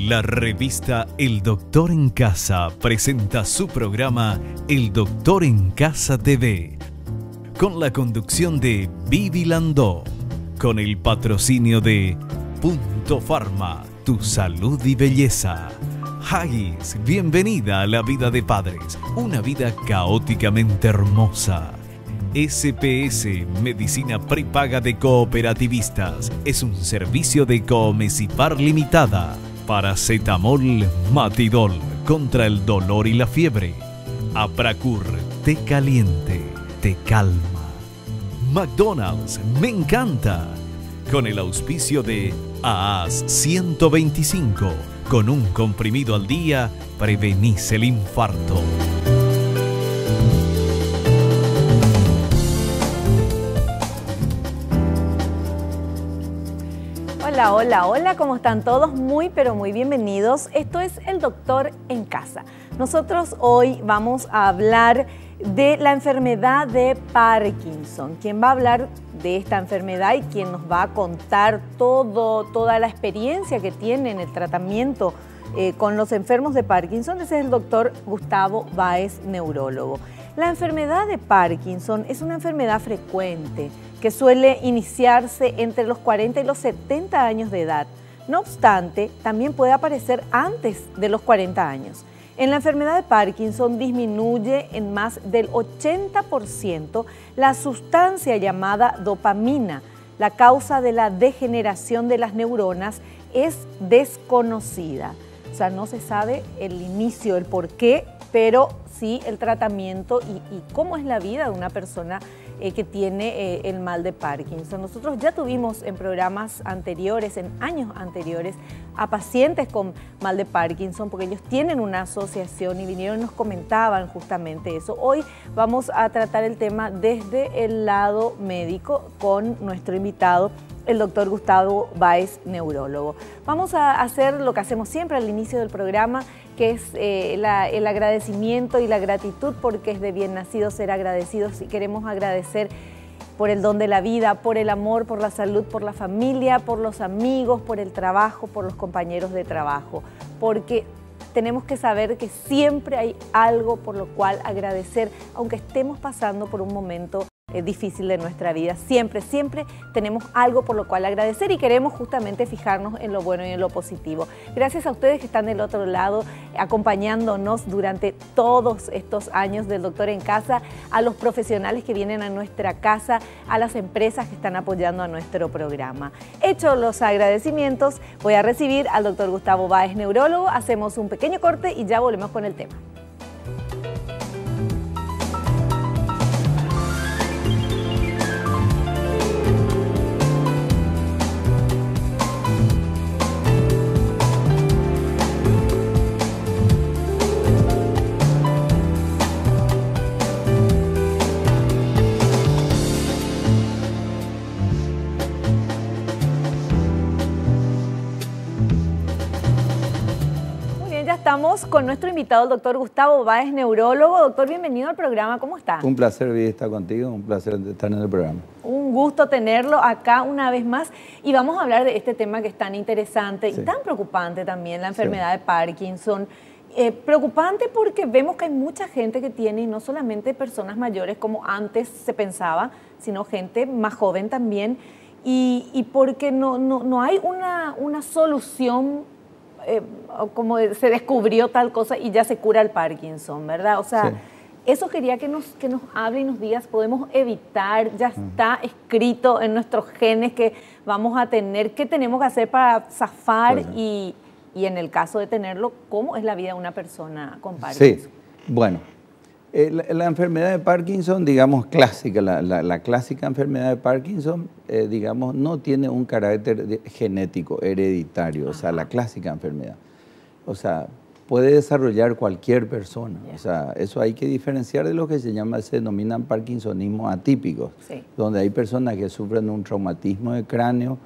La revista El Doctor en Casa presenta su programa El Doctor en Casa TV, con la conducción de Vivi Landó, con el patrocinio de Punto Pharma, tu salud y belleza. Haggis, bienvenida a la vida de padres, una vida caóticamente hermosa. SPS, Medicina Prepaga de Cooperativistas, es un servicio de Coomesipar Limitada. Paracetamol Matidol, contra el dolor y la fiebre. Apracur, té caliente, te calma. McDonald's, me encanta. Con el auspicio de AAS 125, con un comprimido al día, prevenís el infarto. Hola, hola, hola, ¿cómo están todos? Muy, pero muy bienvenidos. Esto es El Doctor en Casa. Nosotros hoy vamos a hablar de la enfermedad de Parkinson. Quien va a hablar de esta enfermedad y quien nos va a contar toda la experiencia que tiene en el tratamiento con los enfermos de Parkinson, ese es el doctor Gustavo Báez, neurólogo. La enfermedad de Parkinson es una enfermedad frecuente que suele iniciarse entre los 40 y los 70 años de edad. No obstante, también puede aparecer antes de los 40 años. En la enfermedad de Parkinson disminuye en más del 80% la sustancia llamada dopamina. La causa de la degeneración de las neuronas es desconocida. O sea, no se sabe el inicio, el porqué, pero sí el tratamiento y cómo es la vida de una persona que tiene el mal de Parkinson. Nosotros ya tuvimos en programas anteriores, en años anteriores, a pacientes con mal de Parkinson, porque ellos tienen una asociación y vinieron y nos comentaban justamente eso. Hoy vamos a tratar el tema desde el lado médico con nuestro invitado, el doctor Gustavo Báez, neurólogo. Vamos a hacer lo que hacemos siempre al inicio del programa, que es el agradecimiento y la gratitud, porque es de bien nacido ser agradecidos y queremos agradecer por el don de la vida, por el amor, por la salud, por la familia, por los amigos, por el trabajo, por los compañeros de trabajo, porque tenemos que saber que siempre hay algo por lo cual agradecer, aunque estemos pasando por un momento difícil de nuestra vida. Siempre tenemos algo por lo cual agradecer y queremos justamente fijarnos en lo bueno y en lo positivo. Gracias a ustedes que están del otro lado acompañándonos durante todos estos años del Doctor en Casa, a los profesionales que vienen a nuestra casa, a las empresas que están apoyando a nuestro programa. Hechos los agradecimientos, voy a recibir al doctor Gustavo Báez, neurólogo. Hacemos un pequeño corte y ya volvemos con el tema. Estamos con nuestro invitado, el doctor Gustavo Báez, neurólogo. Doctor, bienvenido al programa, ¿cómo está? Un placer estar contigo, un placer estar en el programa. Un gusto tenerlo acá una vez más y vamos a hablar de este tema que es tan interesante y tan preocupante también, la enfermedad de Parkinson. Preocupante porque vemos que hay mucha gente que tiene, y no solamente personas mayores como antes se pensaba, sino gente más joven también, y porque no hay una solución. Como se descubrió tal cosa y ya se cura el Parkinson, ¿verdad? O sea, eso quería que nos hable y nos digas, podemos evitar, ya está escrito en nuestros genes que vamos a tener, qué tenemos que hacer para zafar y en el caso de tenerlo, ¿cómo es la vida de una persona con Parkinson? Sí, bueno, la enfermedad de Parkinson, digamos, clásica, la clásica enfermedad de Parkinson, digamos, no tiene un carácter genético, hereditario, o sea, la clásica enfermedad. O sea, puede desarrollar cualquier persona. O sea, eso hay que diferenciar de lo que se denominan parkinsonismos atípicos, donde hay personas que sufren un traumatismo de cráneo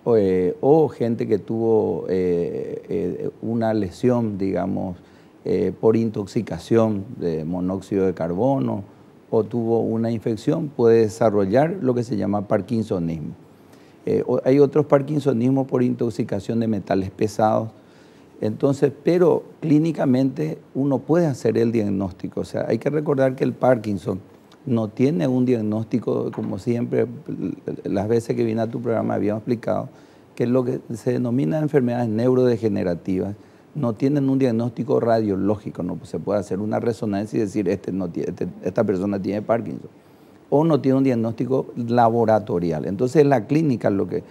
o gente que tuvo una lesión, digamos, por intoxicación de monóxido de carbono o tuvo una infección, puede desarrollar lo que se llama parkinsonismo. Hay otros parkinsonismos por intoxicación de metales pesados, Entonces, pero clínicamente uno puede hacer el diagnóstico. O sea, hay que recordar que el Parkinson no tiene un diagnóstico, como siempre, las veces que vine a tu programa habíamos explicado, que es lo que se denomina enfermedades neurodegenerativas. No tienen un diagnóstico radiológico, no se puede hacer una resonancia y decir esta persona tiene Parkinson. O no tiene un diagnóstico laboratorial. Entonces la clínica lo que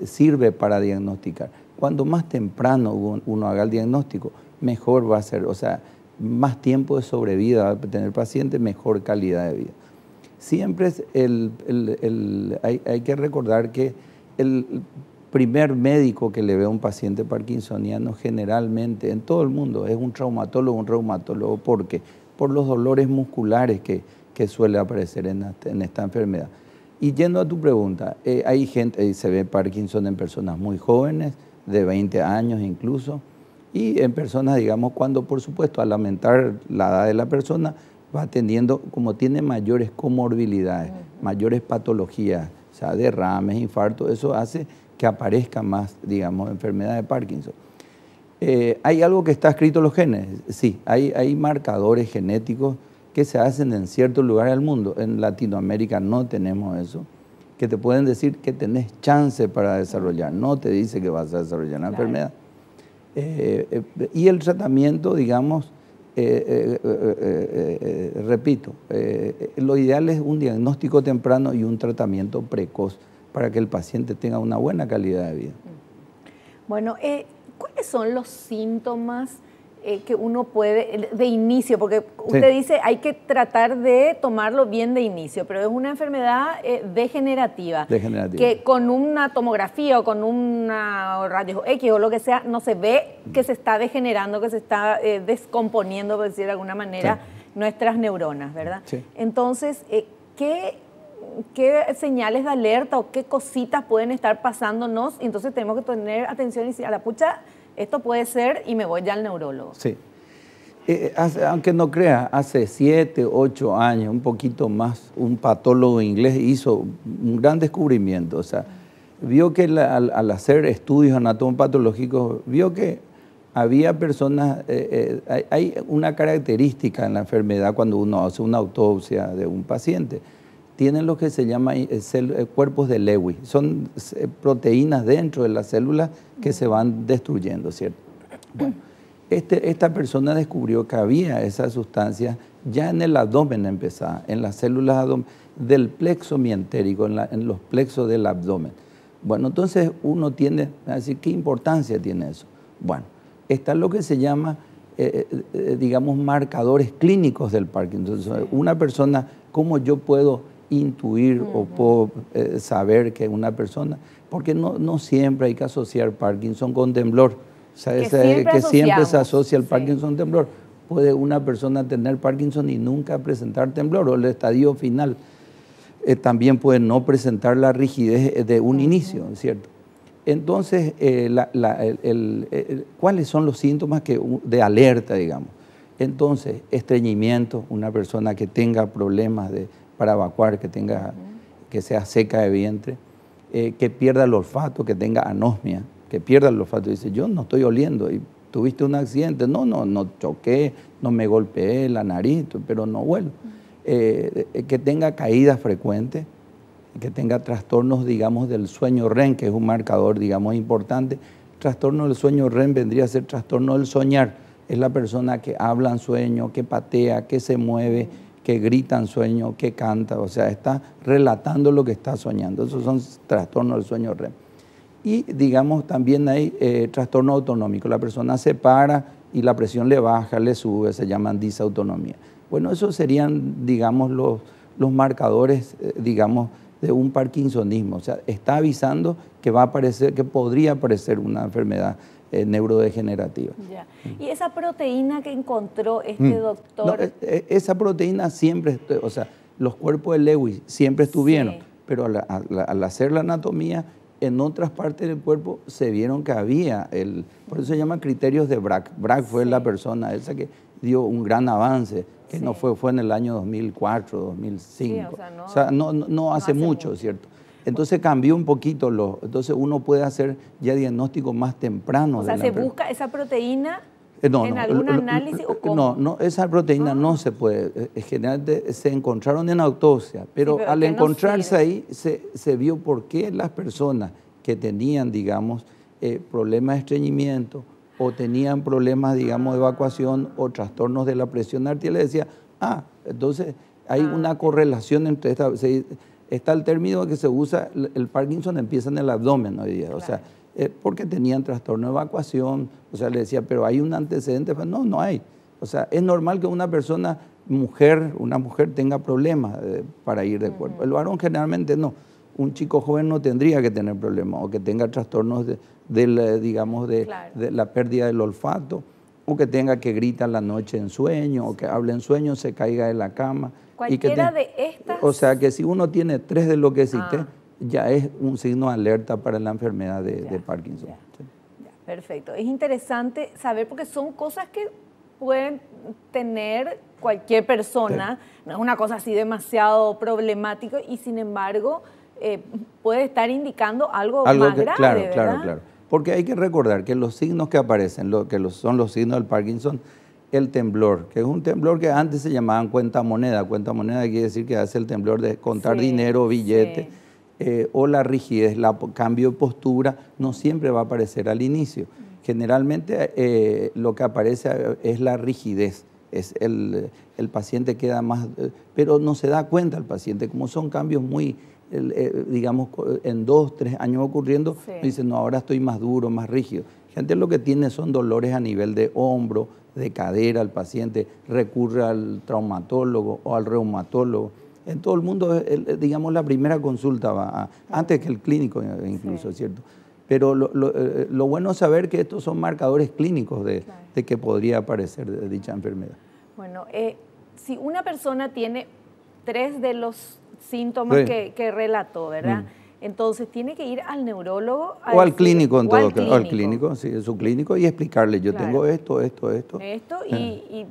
sirve para diagnosticar. Cuanto más temprano uno haga el diagnóstico, mejor va a ser, o sea, más tiempo de sobrevida va a tener el paciente, mejor calidad de vida. Siempre hay que recordar que el primer médico que le ve a un paciente parkinsoniano generalmente en todo el mundo es un traumatólogo, ¿por qué? Por los dolores musculares que suele aparecer en esta enfermedad. Y yendo a tu pregunta, hay gente, se ve Parkinson en personas muy jóvenes, de 20 años incluso, y en personas, digamos, cuando por supuesto al aumentar la edad de la persona va teniendo, como tiene mayores comorbilidades, mayores patologías, o sea, derrames, infartos, eso hace que aparezca más, digamos, enfermedad de Parkinson. ¿Hay algo que está escrito en los genes? Sí, hay marcadores genéticos que se hacen en ciertos lugares del mundo. En Latinoamérica no tenemos eso, que te pueden decir que tenés chance para desarrollar, no te dice que vas a desarrollar una enfermedad. Y el tratamiento, digamos, repito, lo ideal es un diagnóstico temprano y un tratamiento precoz para que el paciente tenga una buena calidad de vida. Bueno, ¿cuáles son los síntomas que uno puede, de inicio? Porque usted dice hay que tratar de tomarlo bien de inicio, pero es una enfermedad degenerativa. Que con una tomografía o con una radio X o lo que sea, no se ve que se está degenerando, que se está descomponiendo, por decir de alguna manera, nuestras neuronas, ¿verdad? Sí. Entonces, ¿qué señales de alerta o qué cositas pueden estar pasándonos? Y entonces tenemos que tener atención y decir, a la pucha, esto puede ser, y me voy ya al neurólogo. Sí. Aunque no crea, hace 7, 8 años, un poquito más, un patólogo inglés hizo un gran descubrimiento. O sea, vio que al hacer estudios anatomopatológicos, vio que había personas, hay una característica en la enfermedad cuando uno hace una autopsia de un paciente. Tienen lo que se llama cuerpos de Lewy. Son proteínas dentro de las células que se van destruyendo, ¿cierto? Bueno, esta persona descubrió que había esas sustancias ya en el abdomen empezada, en las células del plexo mientérico, en los plexos del abdomen. Bueno, entonces uno tiende a decir, ¿qué importancia tiene eso? Bueno, está lo que se llama, digamos, marcadores clínicos del Parkinson. Una persona, ¿cómo yo puedo intuir o puedo saber que una persona, porque no siempre hay que asociar Parkinson con temblor, o sea, que siempre se asocia el Parkinson con temblor. Puede una persona tener Parkinson y nunca presentar temblor, o el estadio final también puede no presentar la rigidez de un inicio, ¿cierto? Entonces, ¿cuáles son los síntomas de alerta, digamos? Entonces, estreñimiento, una persona que tenga problemas para evacuar, que sea seca de vientre, que pierda el olfato, que tenga anosmia, que pierda el olfato. Dice, yo no estoy oliendo, y tuviste un accidente, no choqué, no me golpeé la nariz, pero no huelo. Que tenga caídas frecuentes, que tenga trastornos, digamos, del sueño REM, que es un marcador, digamos, importante. Trastorno del sueño REM vendría a ser trastorno del soñar. Es la persona que habla en sueño, que patea, que se mueve, que grita en sueño, que canta, o sea, está relatando lo que está soñando. Esos son trastornos del sueño REM. Y, digamos, también hay trastorno autonómico. La persona se para y la presión le baja, le sube, se llaman disautonomía. Bueno, esos serían, digamos, los marcadores, digamos, de un parkinsonismo. O sea, está avisando que va a aparecer, que podría aparecer una enfermedad neurodegenerativa. Ya. ¿Y esa proteína que encontró este doctor? No, esa proteína siempre, o sea, los cuerpos de Lewy siempre estuvieron, pero al hacer la anatomía, en otras partes del cuerpo se vieron que había, por eso se llaman criterios de Braak. Braak fue la persona esa que dio un gran avance, que no fue en el año 2004, 2005, o sea, no hace mucho, ¿cierto? Entonces cambió un poquito, entonces uno puede hacer ya diagnóstico más temprano. O sea, ¿se busca esa proteína en algún análisis o cómo? No, esa proteína no se puede. Generalmente se encontraron en autopsia, pero al encontrarse ahí se vio por qué las personas que tenían, digamos, problemas de estreñimiento o tenían problemas, digamos, de evacuación o trastornos de la presión arterial, le decía, entonces hay una correlación entre estas. Está el término que se usa, el Parkinson empieza en el abdomen hoy día, o sea, porque tenían trastorno de evacuación, o sea, le decía, pero hay un antecedente, no hay. O sea, es normal que una persona, una mujer tenga problemas para ir de cuerpo. El varón generalmente no. Un chico joven no tendría que tener problemas o que tenga trastornos de la pérdida del olfato o que tenga que gritar la noche en sueño o que hable en sueño, se caiga de la cama. Cualquiera de estas. O sea que si uno tiene 3 de lo que cité, ya es un signo de alerta para la enfermedad de Parkinson. Ya, perfecto. Es interesante saber porque son cosas que pueden tener cualquier persona, no es una cosa así demasiado problemática y sin embargo puede estar indicando algo más grave, ¿verdad? Claro. Porque hay que recordar que los signos que aparecen, son los signos del Parkinson, el temblor, que es un temblor que antes se llamaban cuenta moneda. Cuenta moneda quiere decir que hace el temblor de contar dinero, billete, o la rigidez, cambio de postura, no siempre va a aparecer al inicio. Generalmente lo que aparece es la rigidez, es el paciente queda más, pero no se da cuenta el paciente, como son cambios muy, digamos, en 2, 3 años ocurriendo, dice, no, ahora estoy más duro, más rígido. Gente lo que tiene son dolores a nivel de hombro, de cadera, el paciente recurre al traumatólogo o al reumatólogo. En todo el mundo, digamos, la primera consulta va antes que el clínico incluso, ¿cierto? Pero lo bueno es saber que estos son marcadores clínicos de que podría aparecer dicha enfermedad. Bueno, si una persona tiene 3 de los síntomas que relató, ¿verdad? Entonces tiene que ir al neurólogo. O al clínico, en todo caso. Al clínico, sí, su clínico, y explicarle, yo tengo esto. Y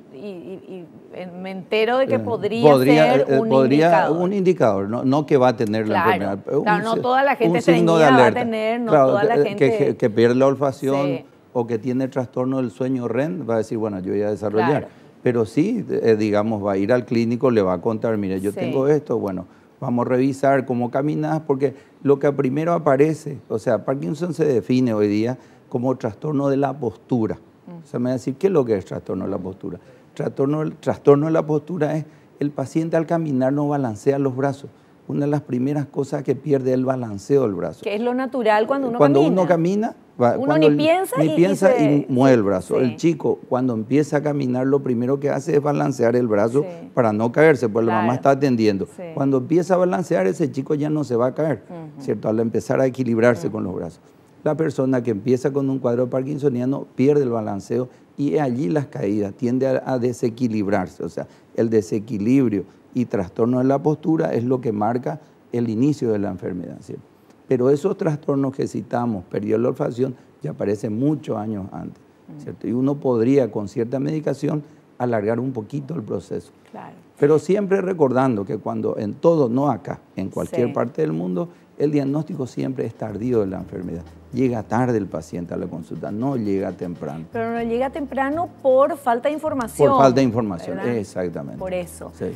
me entero de que podría ser un indicador. Un indicador, no que va a tener la enfermedad. Claro, no toda la gente estreñida va a tener, no toda la gente... Que pierde la olfacción o que tiene trastorno del sueño REM, va a decir, bueno, yo voy a desarrollar. Claro. Pero sí, digamos, va a ir al clínico, le va a contar, mire, yo tengo esto, bueno, vamos a revisar cómo caminas, porque lo que primero aparece, o sea, Parkinson se define hoy día como trastorno de la postura. O sea, me va a decir, ¿qué es lo que es trastorno de la postura? Trastorno de la postura es el paciente al caminar no balancea los brazos. Una de las primeras cosas que pierde es el balanceo del brazo. Que es lo natural cuando uno camina. Cuando uno camina, ni piensa y mueve el brazo. El chico, cuando empieza a caminar, lo primero que hace es balancear el brazo para no caerse, pues la mamá está atendiendo. Cuando empieza a balancear, ese chico ya no se va a caer, ¿cierto? Al empezar a equilibrarse con los brazos. La persona que empieza con un cuadro parkinsoniano pierde el balanceo y allí las caídas, tiende a desequilibrarse. O sea, el desequilibrio y trastorno de la postura es lo que marca el inicio de la enfermedad, ¿cierto? Pero esos trastornos que citamos, pérdida de la olfacción, ya aparecen muchos años antes, ¿cierto? Y uno podría, con cierta medicación, alargar un poquito el proceso. Claro. Pero siempre recordando que cuando en todo, no acá, en cualquier parte del mundo, el diagnóstico siempre es tardío de la enfermedad. Llega tarde el paciente a la consulta, no llega temprano. Pero no llega temprano por falta de información. Por falta de información, ¿verdad? Exactamente. Por eso. Sí.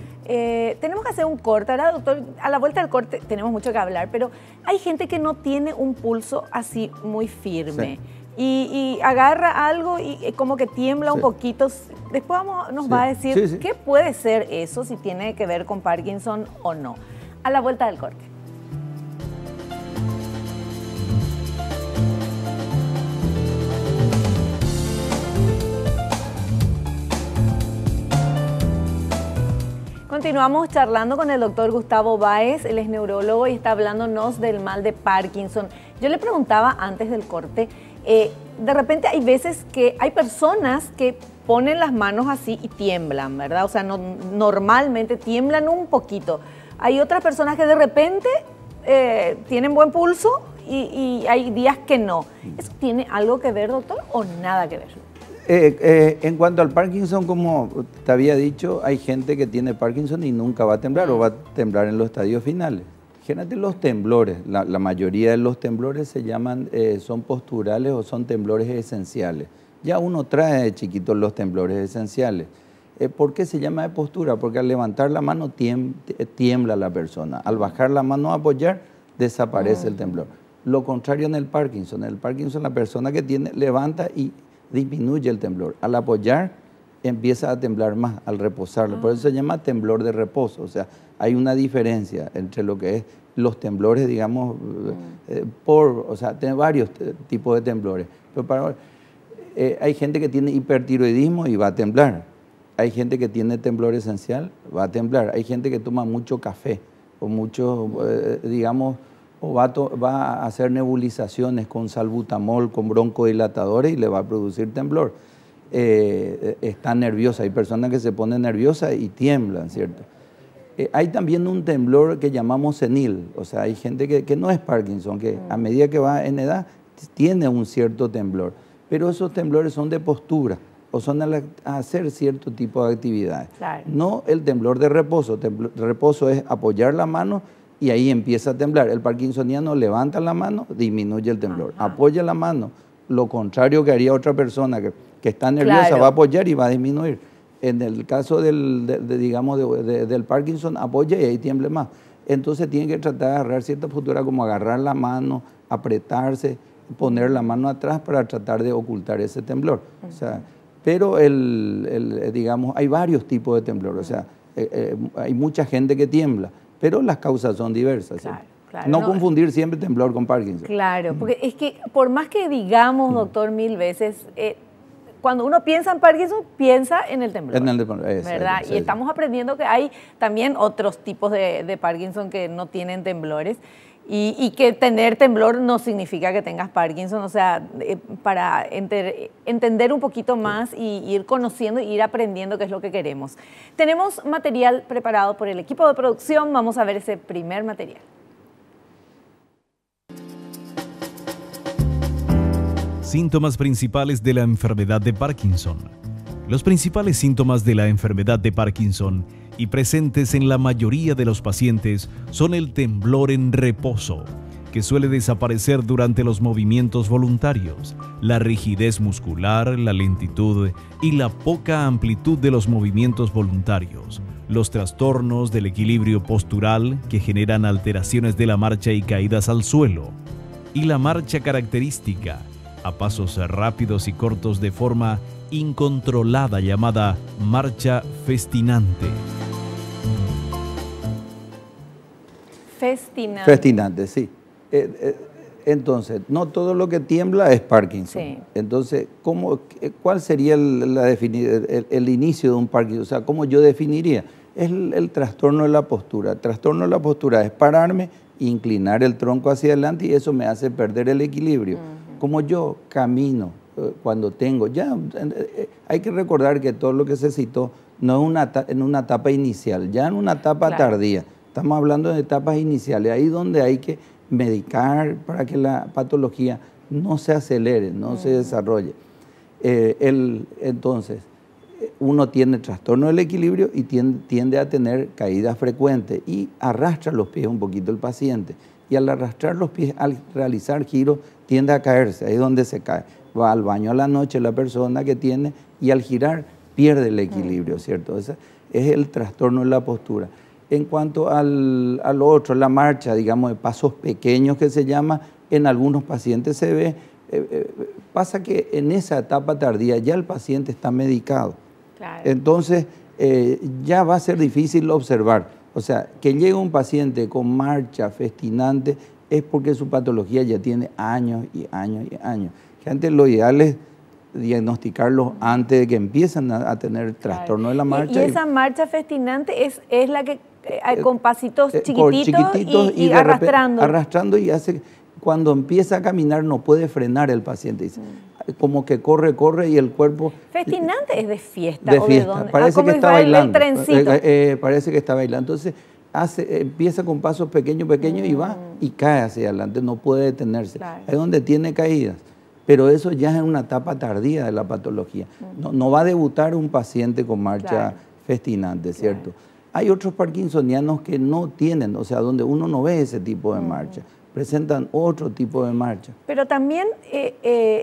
Tenemos que hacer un corte. Ahora, doctor, a la vuelta del corte tenemos mucho que hablar, pero hay gente que no tiene un pulso así muy firme. Y agarra algo y como que tiembla un poquito. Después nos va a decir qué puede ser eso, si tiene que ver con Parkinson o no. A la vuelta del corte. Continuamos charlando con el doctor Gustavo Báez, él es neurólogo y está hablándonos del mal de Parkinson. Yo le preguntaba antes del corte, de repente hay veces que hay personas que ponen las manos así y tiemblan, ¿verdad? O sea, normalmente tiemblan un poquito. Hay otras personas que de repente tienen buen pulso y hay días que no. ¿Eso tiene algo que ver, doctor, o nada que ver? En cuanto al Parkinson, como te había dicho, hay gente que tiene Parkinson y nunca va a temblar o va a temblar en los estadios finales. Fíjate los temblores, la mayoría de los temblores se llaman, son posturales o son temblores esenciales. Ya uno trae de chiquitos los temblores esenciales. ¿Por qué se llama de postura? Porque al levantar la mano tiembla la persona. Al bajar la mano a apoyar, desaparece el temblor. Lo contrario en el Parkinson. En el Parkinson la persona que tiene levanta y disminuye el temblor. Al apoyar empieza a temblar más, al reposarlo. Por eso se llama temblor de reposo. O sea, hay una diferencia entre lo que es los temblores, digamos, o sea, tiene varios tipos de temblores. Pero hay gente que tiene hipertiroidismo y va a temblar. Hay gente que tiene temblor esencial, va a temblar. Hay gente que toma mucho café o mucho, digamos, o va a hacer nebulizaciones con salbutamol, con broncodilatadores y le va a producir temblor. Está nerviosa, hay personas que se ponen nerviosas y tiemblan, ¿cierto? Hay también un temblor que llamamos senil, o sea, hay gente que no es Parkinson, que a medida que va en edad tiene un cierto temblor, pero esos temblores son de postura o son a hacer cierto tipo de actividades. Claro. No el temblor de reposo. Reposo es apoyar la mano y ahí empieza a temblar. El parkinsoniano levanta la mano, disminuye el temblor. Apoya la mano, lo contrario que haría otra persona que está nerviosa, claro, va a apoyar y va a disminuir. En el caso del Parkinson, apoya y ahí tiemble más. Entonces tiene que tratar de agarrar cierta postura como agarrar la mano, apretarse, poner la mano atrás para tratar de ocultar ese temblor. O sea, pero digamos, hay varios tipos de temblor. O sea, hay mucha gente que tiembla, pero las causas son diversas. Claro, claro, no confundir siempre temblor con Parkinson. Claro, porque es que por más que digamos, doctor, mil veces, cuando uno piensa en Parkinson, piensa en el temblor. En el temblor, ¿verdad? Y estamos aprendiendo que hay también otros tipos de Parkinson que no tienen temblores y que tener temblor no significa que tengas Parkinson. O sea, para entender un poquito más y ir conociendo y ir aprendiendo qué es lo que queremos. Tenemos material preparado por el equipo de producción. Vamos a ver ese primer material. Síntomas principales de la enfermedad de Parkinson. Los principales síntomas de la enfermedad de Parkinson y presentes en la mayoría de los pacientes son el temblor en reposo, que suele desaparecer durante los movimientos voluntarios, la rigidez muscular, la lentitud y la poca amplitud de los movimientos voluntarios, los trastornos del equilibrio postural que generan alteraciones de la marcha y caídas al suelo, y la marcha característica, a pasos rápidos y cortos de forma incontrolada llamada marcha festinante. Festinante, sí. Entonces, no todo lo que tiembla es Parkinson. Sí. Entonces, ¿cuál sería el inicio de un Parkinson? O sea, ¿cómo yo definiría? Es el trastorno de la postura. El trastorno de la postura es pararme, inclinar el tronco hacia adelante y eso me hace perder el equilibrio. Como yo camino cuando tengo, hay que recordar que todo lo que se citó no es en una etapa inicial, ya en una etapa tardía. Estamos hablando de etapas iniciales, ahí donde hay que medicar para que la patología no se acelere, no se desarrolle. Entonces, uno tiene trastorno del equilibrio y tiende a tener caídas frecuentes y arrastra los pies un poquito el paciente. Y al arrastrar los pies, al realizar giros, tiende a caerse, ahí es donde se cae. Va al baño a la noche la persona que tiene y al girar pierde el equilibrio, ¿cierto? Ese es el trastorno de la postura. En cuanto a lo otro, la marcha, digamos, de pasos pequeños que se llama, en algunos pacientes se ve, pasa que en esa etapa tardía ya el paciente está medicado. Claro. Entonces, ya va a ser difícil observar. O sea, que llegue un paciente con marcha festinante es porque su patología ya tiene años y años y años. Que antes lo ideal es diagnosticarlos antes de que empiezan a tener trastorno de la marcha. Y esa marcha festinante es la que con pasitos chiquititos y arrastrando. Arrastrando y hace, cuando empieza a caminar no puede frenar el paciente. Dice, como que corre y el cuerpo... Festinante es de fiesta. De fiesta, ¿o de dónde? Parece que está bailando. Trencito. Parece que está bailando. Entonces empieza con pasos pequeños y va y cae hacia adelante, no puede detenerse. Claro. Es donde tiene caídas. Pero eso ya es una etapa tardía de la patología. No va a debutar un paciente con marcha festinante, ¿cierto? Hay otros parkinsonianos que no tienen, o sea, donde uno no ve ese tipo de marcha, presentan otro tipo de marcha. Pero también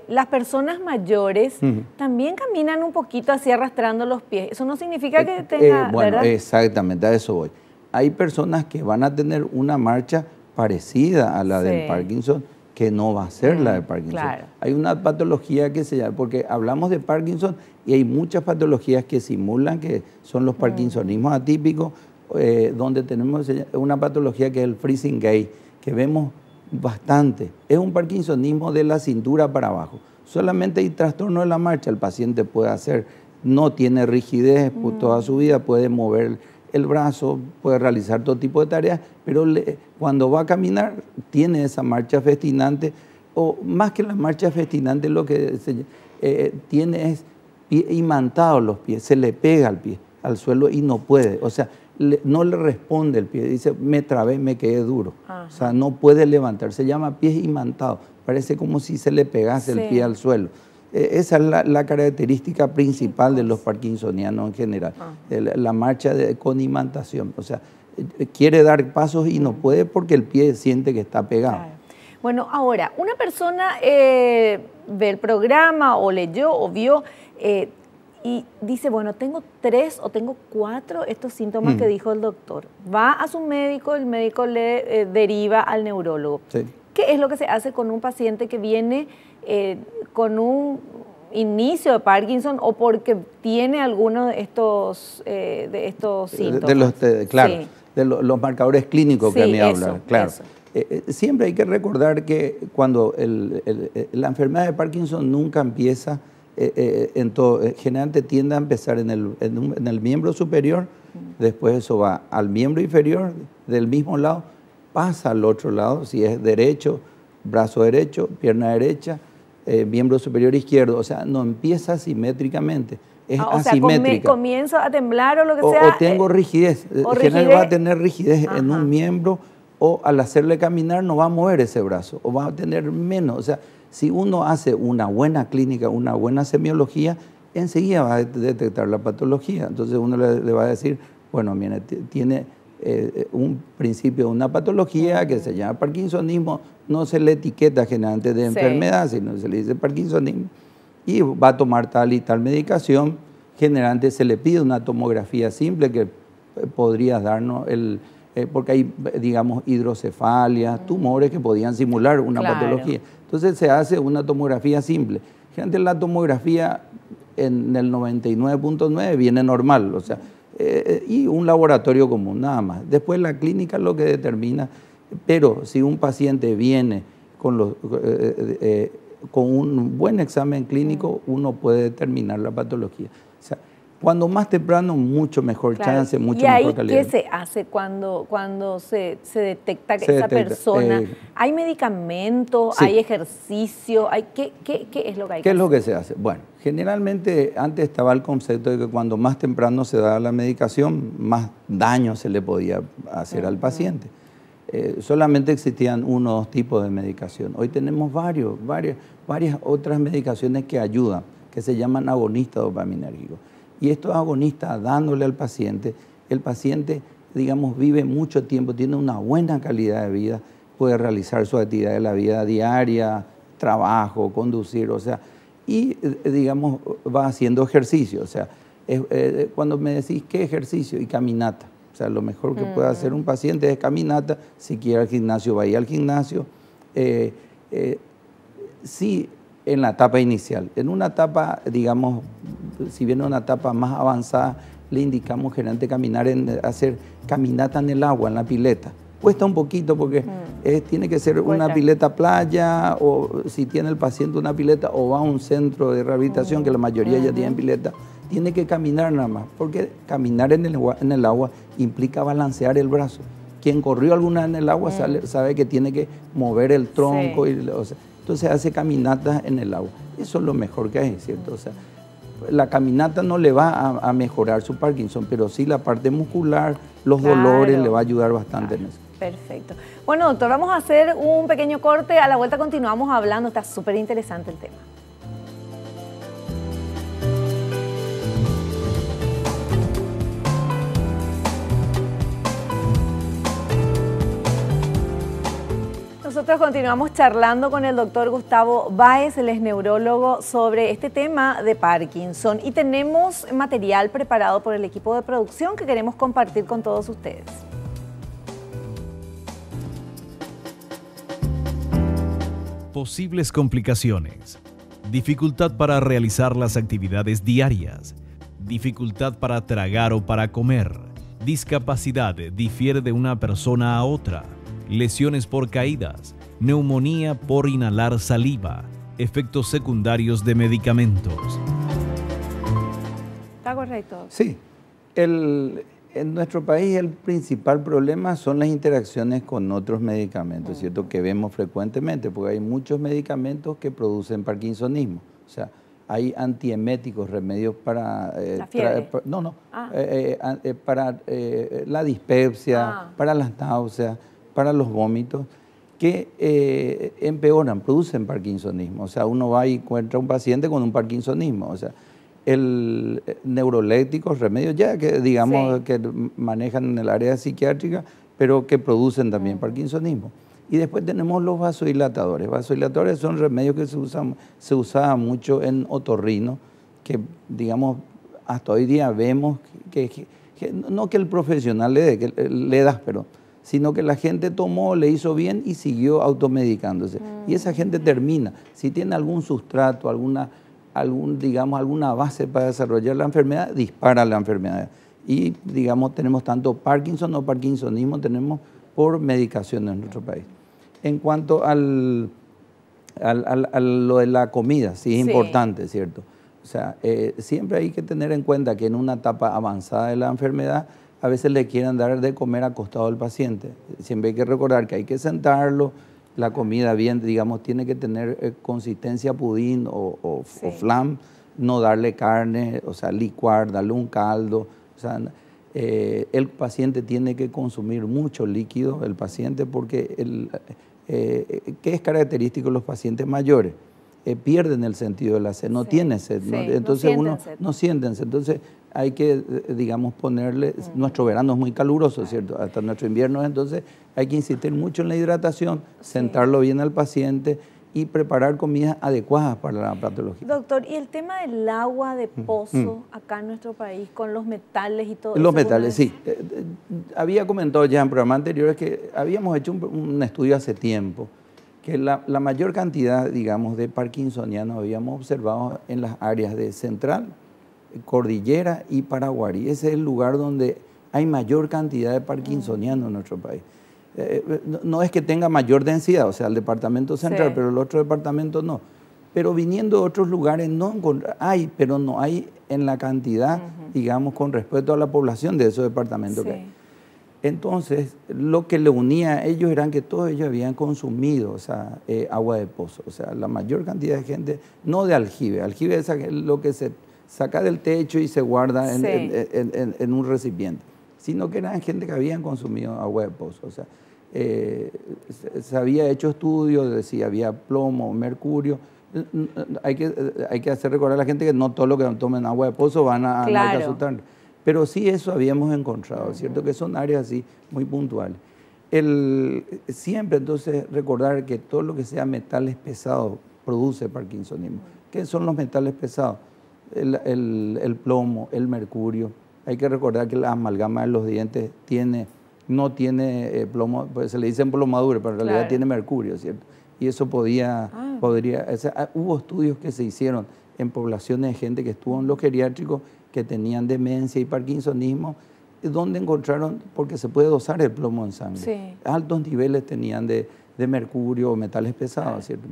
las personas mayores también caminan un poquito así arrastrando los pies. Eso no significa que tenga, bueno, ¿verdad? Exactamente, a eso voy. Hay personas que van a tener una marcha parecida a la del Parkinson, que no va a ser la de Parkinson. Claro. Hay una patología que se llama, porque hablamos de Parkinson y hay muchas patologías que simulan que son los parkinsonismos atípicos, donde tenemos una patología que es el freezing gait, que vemos bastante. Es un parkinsonismo de la cintura para abajo. Solamente hay trastorno de la marcha, el paciente puede hacer, no tiene rigidez toda su vida, puede mover el brazo, puede realizar todo tipo de tareas, pero cuando va a caminar tiene esa marcha festinante, o más que la marcha festinante, lo que tiene es pie imantados los pies, se le pega al pie, al suelo y no puede, o sea, no le responde el pie, dice, me trabé, me quedé duro, o sea, no puede levantar, se llama pies imantados, parece como si se le pegase el pie al suelo. Esa es la característica principal de los parkinsonianos en general, la marcha con imantación, o sea, quiere dar pasos y no puede porque el pie siente que está pegado. Claro. Bueno, ahora, una persona ve el programa o leyó o vio y dice, bueno, tengo 3 o tengo 4 estos síntomas que dijo el doctor. Va a su médico, el médico le deriva al neurólogo. Sí. ¿Qué es lo que se hace con un paciente que viene con un inicio de Parkinson o porque tiene alguno de estos síntomas? Claro, de los marcadores clínicos que a mí hablan. Claro. Eso. Siempre hay que recordar que cuando la enfermedad de Parkinson nunca empieza generalmente tiende a empezar en el miembro superior, después eso va al miembro inferior, del mismo lado, pasa al otro lado, si es derecho, brazo derecho, pierna derecha, miembro superior izquierdo, o sea, no empieza simétricamente, es asimétrica. Sea, comienzo a temblar o lo que sea. O tengo rigidez, generalmente va a tener rigidez en un miembro, o al hacerle caminar no va a mover ese brazo, o va a tener menos, o sea, si uno hace una buena clínica, una buena semiología, enseguida va a detectar la patología. Entonces uno le va a decir, bueno, mire, tiene un principio de una patología que se llama parkinsonismo, no se le etiqueta generalmente de enfermedad, sino se le dice parkinsonismo, y va a tomar tal y tal medicación. Generalmente se le pide una tomografía simple que podría darnos porque hay, digamos, hidrocefalia, tumores que podían simular una patología. Entonces se hace una tomografía simple. Generalmente la tomografía en el 99.9 viene normal, o sea, y un laboratorio común, nada más. Después la clínica es lo que determina, pero si un paciente viene con un buen examen clínico, uno puede determinar la patología. O sea, cuando más temprano, mucho mejor chance, mucho mejor calidad. ¿Y qué se hace cuando se detecta que esa persona? ¿Hay medicamento? Sí. ¿Hay ejercicio? ¿Qué es lo que hay que hacer? ¿Qué es lo que se hace? Bueno, generalmente antes estaba el concepto de que cuando más temprano se daba la medicación, más daño se le podía hacer al paciente. Solamente existían 1 o 2 tipos de medicación. Hoy tenemos varias otras medicaciones que ayudan, que se llaman agonistas dopaminérgicos. Y estos agonistas, dándole al paciente, el paciente, digamos, vive mucho tiempo, tiene una buena calidad de vida, puede realizar su actividad de la vida diaria, trabajo, conducir, o sea, y, digamos, va haciendo ejercicio. O sea, cuando me decís qué ejercicio, y caminata. O sea, lo mejor que puede hacer un paciente es caminata, si quiere al gimnasio, vaya al gimnasio. Sí, en la etapa inicial. En una etapa, digamos, si viene una etapa más avanzada, le indicamos generalmente hacer caminata en el agua, en la pileta. Cuesta un poquito porque tiene que ser una pileta playa, o si tiene el paciente una pileta, o va a un centro de rehabilitación, que la mayoría ya tienen pileta, tiene que caminar nada más, porque caminar en el agua implica balancear el brazo. Quien corrió alguna vez en el agua sabe que tiene que mover el tronco, entonces hace caminatas en el agua. Eso es lo mejor que hay, ¿cierto? O sea, la caminata no le va a mejorar su Parkinson, pero sí la parte muscular, los dolores, le va a ayudar bastante en eso. Perfecto. Bueno, doctor, vamos a hacer un pequeño corte. A la vuelta continuamos hablando. Está súper interesante el tema. Nosotros continuamos charlando con el doctor Gustavo Báez, él es neurólogo, sobre este tema de Parkinson y tenemos material preparado por el equipo de producción que queremos compartir con todos ustedes. Posibles complicaciones. Dificultad para realizar las actividades diarias. Dificultad para tragar o para comer. Discapacidad difiere de una persona a otra. Lesiones por caídas. Neumonía por inhalar saliva. Efectos secundarios de medicamentos. ¿Está correcto? Sí. En nuestro país el principal problema son las interacciones con otros medicamentos, ¿cierto? Que vemos frecuentemente, porque hay muchos medicamentos que producen parkinsonismo. O sea, hay antieméticos, remedios para... ¿La fiebre? Para la dispepsia, para las náuseas, para los vómitos, que empeoran, producen parkinsonismo. O sea, uno va y encuentra un paciente con un parkinsonismo. O sea, el neurolépticos, remedios ya que digamos que manejan en el área psiquiátrica, pero que producen también parkinsonismo. Y después tenemos los vasodilatadores. Vasodilatadores son remedios que se usaban mucho en otorrino, que digamos hasta hoy día vemos que no que el profesional le da, pero sino que la gente tomó, le hizo bien y siguió automedicándose. Y esa gente termina, si tiene algún sustrato, alguna base para desarrollar la enfermedad, dispara la enfermedad. Y, digamos, tenemos tanto Parkinson o parkinsonismo, tenemos por medicación en nuestro país. En cuanto a lo de la comida, sí es importante, ¿cierto? O sea, siempre hay que tener en cuenta que en una etapa avanzada de la enfermedad, a veces le quieren dar de comer acostado al paciente. Siempre hay que recordar que hay que sentarlo. La comida bien, digamos, tiene que tener consistencia pudín o flan, no darle carne, o sea, licuar, darle un caldo. O sea, el paciente tiene que consumir mucho líquido, el paciente, porque ¿qué es característico de los pacientes mayores? Pierden el sentido de la sed, no tienen sed, entonces no sienten sed. Entonces hay que, digamos, ponerle, nuestro verano es muy caluroso, ¿cierto? Hasta nuestro invierno, entonces hay que insistir mucho en la hidratación, sentarlo bien al paciente y preparar comidas adecuadas para la patología. Doctor, ¿y el tema del agua de pozo acá en nuestro país con los metales y todo eso? Los metales, sí. Había comentado ya en programas anteriores que habíamos hecho un estudio hace tiempo que la mayor cantidad, digamos, de parkinsonianos habíamos observado en las áreas de Central, Cordillera y Paraguarí. Ese es el lugar donde hay mayor cantidad de parkinsonianos en nuestro país. No es que tenga mayor densidad, o sea, el departamento central, pero el otro departamento no. Pero viniendo de otros lugares hay, pero no hay en la cantidad, digamos, con respecto a la población de esos departamentos que hay. Entonces, lo que le unía a ellos eran que todos ellos habían consumido, o sea, agua de pozo. O sea, la mayor cantidad de gente, no de aljibe. Aljibe es lo que se saca del techo y se guarda en un recipiente, sino que eran gente que habían consumido agua de pozo. O sea, se había hecho estudios de si había plomo, mercurio. Hay que hacer recordar a la gente que no todo lo que tomen agua de pozo van a asustar. Pero sí eso habíamos encontrado, ¿cierto? Que son áreas así muy puntuales. Siempre entonces recordar que todo lo que sea metales pesados produce parkinsonismo. ¿Qué son los metales pesados? El plomo, el mercurio. Hay que recordar que la amalgama de los dientes no tiene plomo, pues se le dice plomadura, pero en realidad tiene mercurio, ¿cierto? Y eso hubo estudios que se hicieron en poblaciones de gente que estuvo en los geriátricos que tenían demencia y parkinsonismo, donde encontraron, porque se puede dosar el plomo en sangre, altos niveles tenían de mercurio o metales pesados, ¿cierto?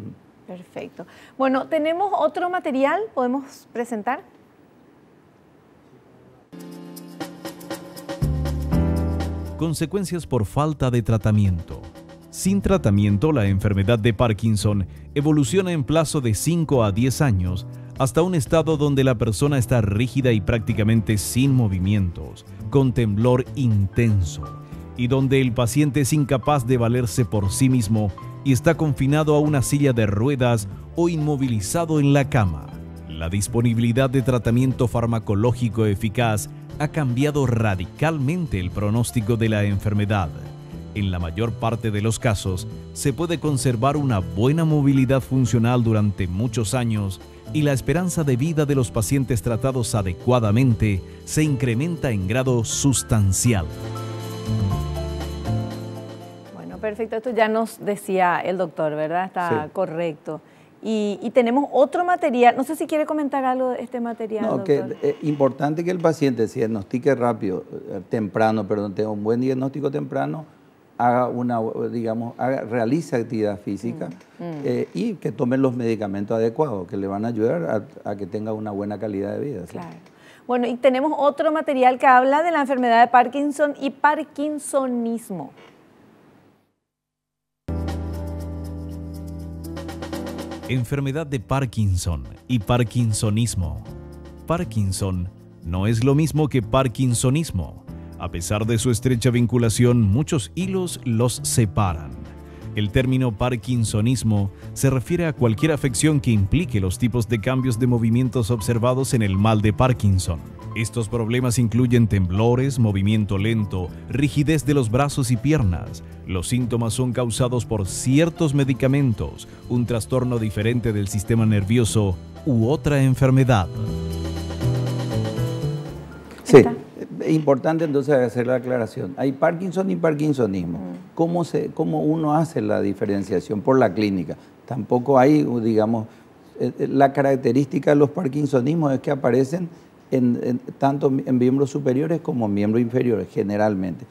Perfecto. Bueno, ¿tenemos otro material? ¿Podemos presentar? Consecuencias por falta de tratamiento. Sin tratamiento, la enfermedad de Parkinson evoluciona en plazo de 5 a 10 años hasta un estado donde la persona está rígida y prácticamente sin movimientos, con temblor intenso, y donde el paciente es incapaz de valerse por sí mismo y está confinado a una silla de ruedas o inmovilizado en la cama. La disponibilidad de tratamiento farmacológico eficaz ha cambiado radicalmente el pronóstico de la enfermedad. En la mayor parte de los casos, se puede conservar una buena movilidad funcional durante muchos años y la esperanza de vida de los pacientes tratados adecuadamente se incrementa en grado sustancial. Bueno, perfecto. Esto ya nos decía el doctor, ¿verdad? Está Sí. correcto. Y tenemos otro material. No sé si quiere comentar algo de este material, No, doctor. que es importante que el paciente se diagnostique rápido, temprano, perdón, tenga un buen diagnóstico temprano, realice actividad física y que tomen los medicamentos adecuados que le van a ayudar a que tenga una buena calidad de vida. ¿Sí? Claro. Bueno, y tenemos otro material que habla de la enfermedad de Parkinson y parkinsonismo. Enfermedad de Parkinson y parkinsonismo. Parkinson no es lo mismo que parkinsonismo. A pesar de su estrecha vinculación, muchos hilos los separan. El término parkinsonismo se refiere a cualquier afección que implique los tipos de cambios de movimientos observados en el mal de Parkinson. Estos problemas incluyen temblores, movimiento lento, rigidez de los brazos y piernas. Los síntomas son causados por ciertos medicamentos, un trastorno diferente del sistema nervioso u otra enfermedad. Sí, es importante entonces hacer la aclaración. Hay Parkinson y parkinsonismo. ¿Cómo uno hace la diferenciación? Por la clínica. Tampoco hay, digamos, la característica de los parkinsonismos es que aparecen tanto en miembros superiores como en miembros inferiores, generalmente.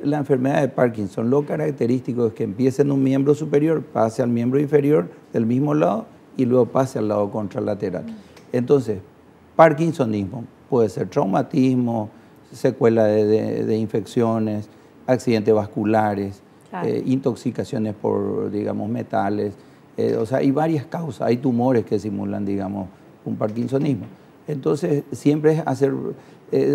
La enfermedad de Parkinson, lo característico es que empiece en un miembro superior, pase al miembro inferior del mismo lado y luego pase al lado contralateral. Entonces, parkinsonismo puede ser traumatismo, secuela de infecciones, accidentes vasculares, claro, intoxicaciones por, digamos, metales. O sea, hay varias causas, hay tumores que simulan, digamos, un parkinsonismo. Entonces, siempre es hacer,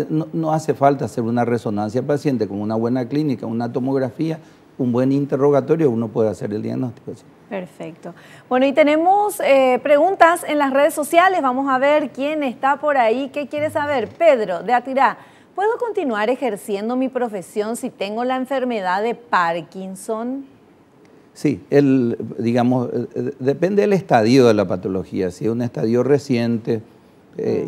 no hace falta hacer una resonancia al paciente, con una buena clínica, una tomografía, un buen interrogatorio, uno puede hacer el diagnóstico. ¿Sí? Perfecto. Bueno, y tenemos preguntas en las redes sociales. Vamos a ver quién está por ahí. ¿Qué quiere saber? Pedro, de Atirá. ¿Puedo continuar ejerciendo mi profesión si tengo la enfermedad de Parkinson? Sí, digamos, depende del estadio de la patología. Si es un estadio reciente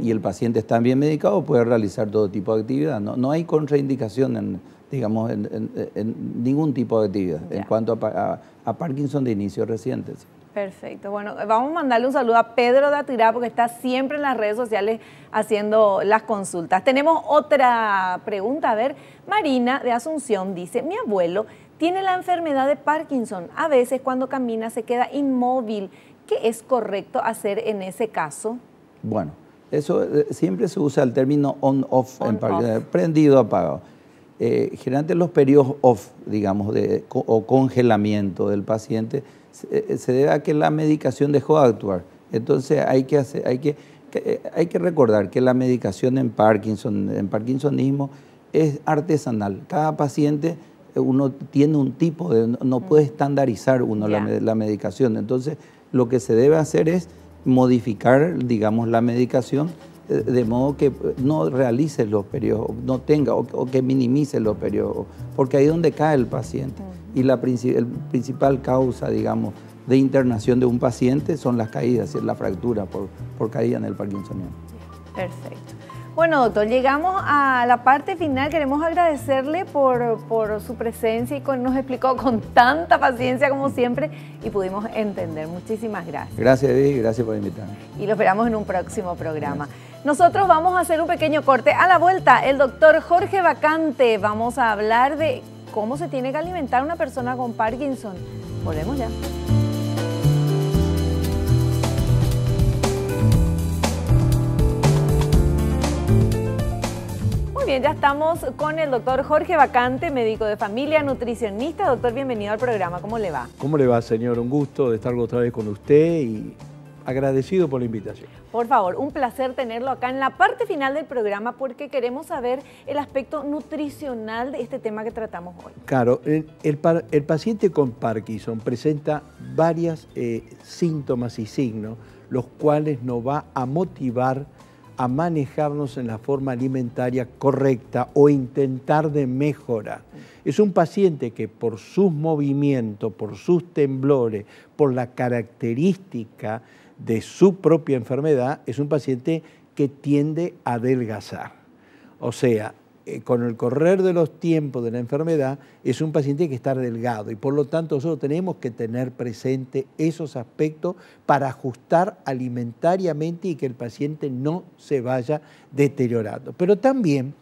y el paciente está bien medicado, puede realizar todo tipo de actividad. No hay contraindicación digamos, en ningún tipo de actividad en cuanto a Parkinson de inicio reciente. ¿Sí? Perfecto. Bueno, vamos a mandarle un saludo a Pedro de Atirá porque está siempre en las redes sociales haciendo las consultas. Tenemos otra pregunta. A ver, Marina de Asunción dice, mi abuelo tiene la enfermedad de Parkinson. A veces cuando camina se queda inmóvil. ¿Qué es correcto hacer en ese caso? Bueno, eso siempre se usa el término on-off, prendido, apagado. Generalmente los periodos off, digamos, o congelamiento del paciente, se debe a que la medicación dejó de actuar. Entonces hay que recordar que la medicación en parkinsonismo es artesanal. Cada paciente uno tiene un tipo no puede estandarizar uno la medicación. Entonces lo que se debe hacer es modificar, digamos, la medicación de modo que no realice los periodos, no tenga o que minimice los periodos, porque ahí es donde cae el paciente. Y la principal causa, digamos, de internación de un paciente son las caídas, la fractura por caída en el parkinsonismo. Perfecto. Bueno, doctor, llegamos a la parte final. Queremos agradecerle por su presencia y nos explicó con tanta paciencia como siempre y pudimos entender. Muchísimas gracias. Gracias, Evi, gracias por invitarme. Y lo esperamos en un próximo programa. Nosotros vamos a hacer un pequeño corte. A la vuelta, el doctor Jorge Vacante. Vamos a hablar de cómo se tiene que alimentar una persona con Parkinson. Volvemos ya. Muy bien, ya estamos con el doctor Jorge Vacante, médico de familia, nutricionista. Doctor, bienvenido al programa. ¿Cómo le va? ¿Cómo le va, señor? Un gusto de estar otra vez con usted y agradecido por la invitación. Por favor, un placer tenerlo acá en la parte final del programa porque queremos saber el aspecto nutricional de este tema que tratamos hoy. Claro, el paciente con Parkinson presenta varios síntomas y signos, los cuales nos va a motivar a manejarnos en la forma alimentaria correcta o intentar de mejorar. Es un paciente que por sus movimientos, por sus temblores, por la característica de su propia enfermedad, es un paciente que tiende a adelgazar. O sea, con el correr de los tiempos de la enfermedad, es un paciente que está delgado y por lo tanto nosotros tenemos que tener presente esos aspectos para ajustar alimentariamente y que el paciente no se vaya deteriorando. Pero también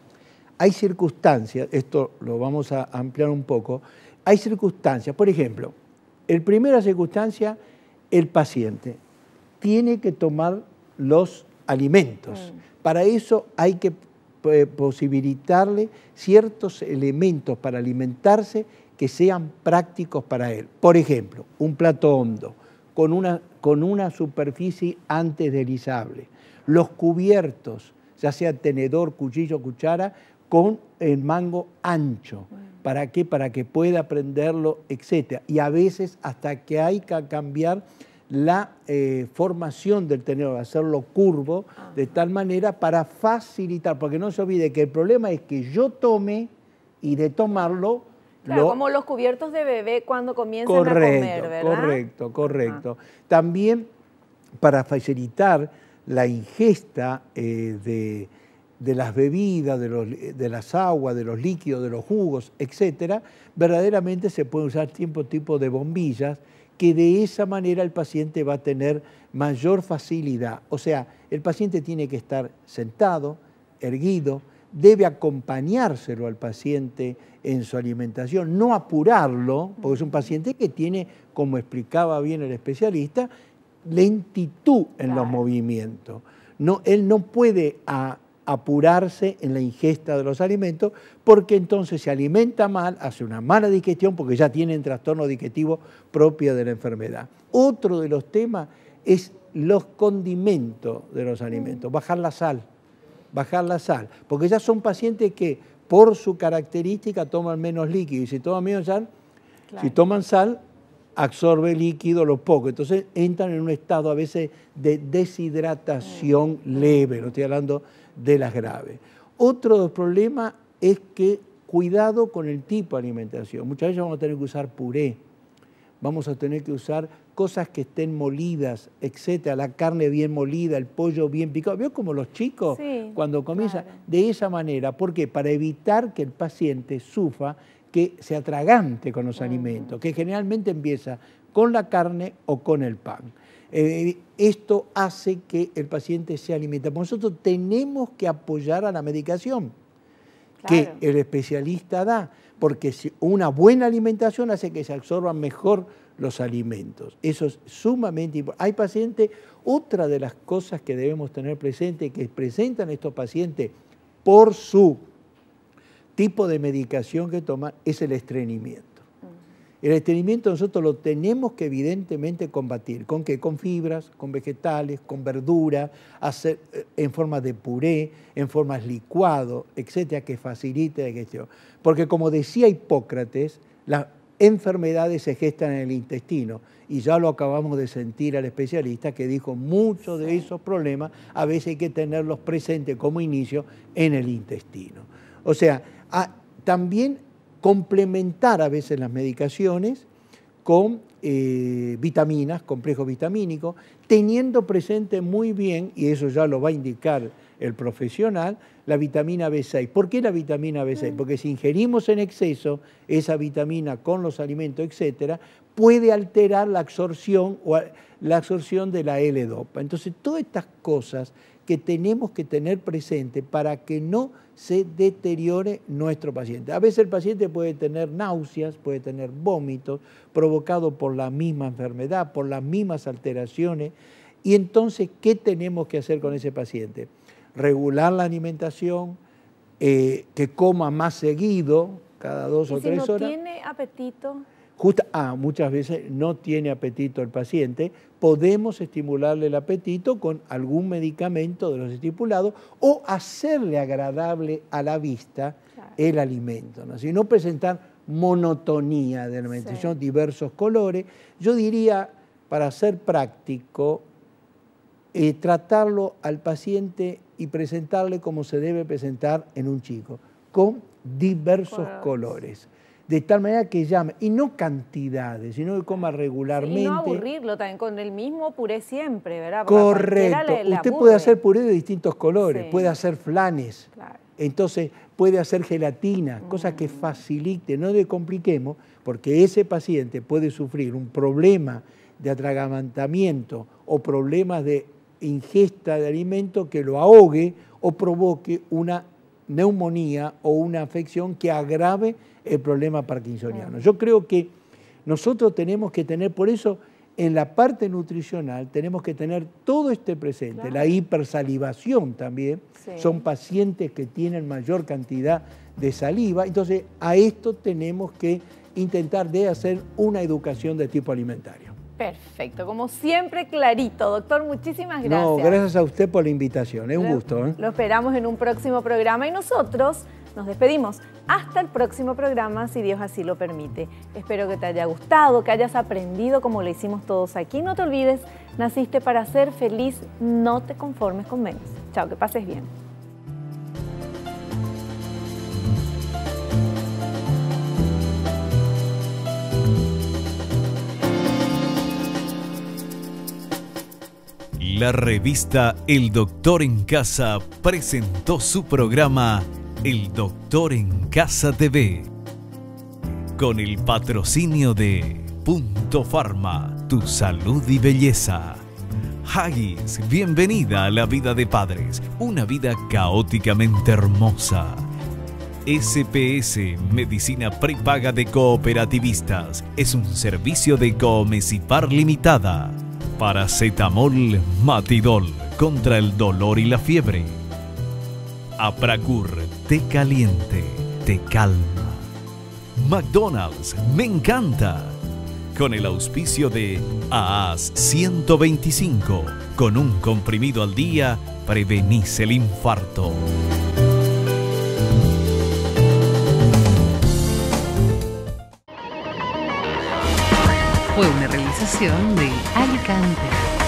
hay circunstancias, esto lo vamos a ampliar un poco, hay circunstancias, por ejemplo, en primera circunstancia, el paciente tiene que tomar los alimentos. Para eso hay que posibilitarle ciertos elementos para alimentarse que sean prácticos para él. Por ejemplo, un plato hondo con una superficie antideslizable. Los cubiertos, ya sea tenedor, cuchillo, cuchara, con el mango ancho. ¿Para qué? Para que pueda prenderlo, etc. Y a veces hasta que hay que cambiar la formación del tenedor, hacerlo curvo, de tal manera para facilitar, porque no se olvide que el problema es que yo tome y de tomarlo... Claro, como los cubiertos de bebé cuando comienzan a comer, ¿verdad? Correcto. También para facilitar la ingesta de las bebidas, de las aguas, de los líquidos, de los jugos, etcétera, verdaderamente se puede usar tipo de bombillas, que de esa manera el paciente va a tener mayor facilidad. O sea, el paciente tiene que estar sentado, erguido, debe acompañárselo al paciente en su alimentación, no apurarlo, porque es un paciente que tiene, como explicaba bien el especialista, lentitud en los movimientos. Él no puede apurarse en la ingesta de los alimentos, porque entonces se alimenta mal, hace una mala digestión, porque ya tienen trastorno digestivo propio de la enfermedad. Otro de los temas es los condimentos de los alimentos, bajar la sal, porque ya son pacientes que por su característica toman menos líquido, y si toman menos sal, si toman sal, absorbe líquido lo poco, entonces entran en un estado a veces de deshidratación leve, no estoy hablando de las graves. Otro problema es que cuidado con el tipo de alimentación. Muchas veces vamos a tener que usar puré, vamos a tener que usar cosas que estén molidas, etcétera, la carne bien molida, el pollo bien picado. ¿Veo como los chicos cuando comienzan? De esa manera, ¿por qué? Para evitar que el paciente sufra, que se atragante con los alimentos, que generalmente empieza con la carne o con el pan. Esto hace que el paciente se alimente. Nosotros tenemos que apoyar a la medicación que el especialista da, porque una buena alimentación hace que se absorban mejor los alimentos. Eso es sumamente importante. Hay pacientes, otra de las cosas que debemos tener presente, que presentan estos pacientes por su tipo de medicación que toman, es el estreñimiento. El estreñimiento nosotros lo tenemos que evidentemente combatir. ¿Con qué? Con fibras, con vegetales, con verdura, hacer en forma de puré, en formas licuado, etcétera, que facilite la digestión. Porque como decía Hipócrates, las enfermedades se gestan en el intestino, y ya lo acabamos de sentir al especialista que dijo muchos de esos problemas a veces hay que tenerlos presentes como inicio en el intestino. O sea, también complementar a veces las medicaciones con vitaminas, complejos vitamínicos, teniendo presente muy bien, y eso ya lo va a indicar el profesional, la vitamina B6. ¿Por qué la vitamina B6? Porque si ingerimos en exceso esa vitamina con los alimentos, etcétera, puede alterar la absorción de la L-Dopa. Entonces, todas estas cosas que tenemos que tener presente para que no se deteriore nuestro paciente. A veces el paciente puede tener náuseas, puede tener vómitos, provocados por la misma enfermedad, por las mismas alteraciones. Y entonces, ¿qué tenemos que hacer con ese paciente? Regular la alimentación, que coma más seguido, cada 2 o 3 horas. ¿Y si no tiene apetito? Muchas veces no tiene apetito el paciente, podemos estimularle el apetito con algún medicamento de los estipulados o hacerle agradable a la vista el alimento, ¿no? Si no presentar monotonía de la alimentación, diversos colores. Yo diría, para ser práctico, tratarlo al paciente y presentarle como se debe presentar en un chico, con diversos colores. De tal manera que llame, y no cantidades, sino que coma regularmente. Y no aburrirlo también con el mismo puré siempre, ¿verdad? Correcto. Usted puede hacer puré de distintos colores, puede hacer flanes, entonces puede hacer gelatina, cosas que facilite, no le compliquemos, porque ese paciente puede sufrir un problema de atragantamiento o problemas de ingesta de alimento que lo ahogue o provoque una neumonía o una afección que agrave el problema parkinsoniano. Yo creo que nosotros tenemos que tener, por eso en la parte nutricional tenemos que tener todo este presente, la hipersalivación también, son pacientes que tienen mayor cantidad de saliva, entonces a esto tenemos que intentar de hacer una educación de tipo alimentario. Perfecto, como siempre clarito. Doctor, muchísimas gracias. No, gracias a usted por la invitación, es un gusto. Lo esperamos en un próximo programa y nosotros nos despedimos. Hasta el próximo programa, si Dios así lo permite. Espero que te haya gustado, que hayas aprendido como lo hicimos todos aquí. No te olvides, naciste para ser feliz, no te conformes con menos. Chao, que pases bien. La revista El Doctor en Casa presentó su programa El Doctor en Casa TV, con el patrocinio de Punto Pharma, tu salud y belleza. Haggis, bienvenida a la vida de padres, una vida caóticamente hermosa. SPS, Medicina Prepaga de Cooperativistas, es un servicio de Comesipar Limitada. Paracetamol Matidol contra el dolor y la fiebre. Apracur, té caliente, te calma. McDonald's, me encanta. Con el auspicio de AAS 125, con un comprimido al día, prevenís el infarto. Fue una realización de Alicante.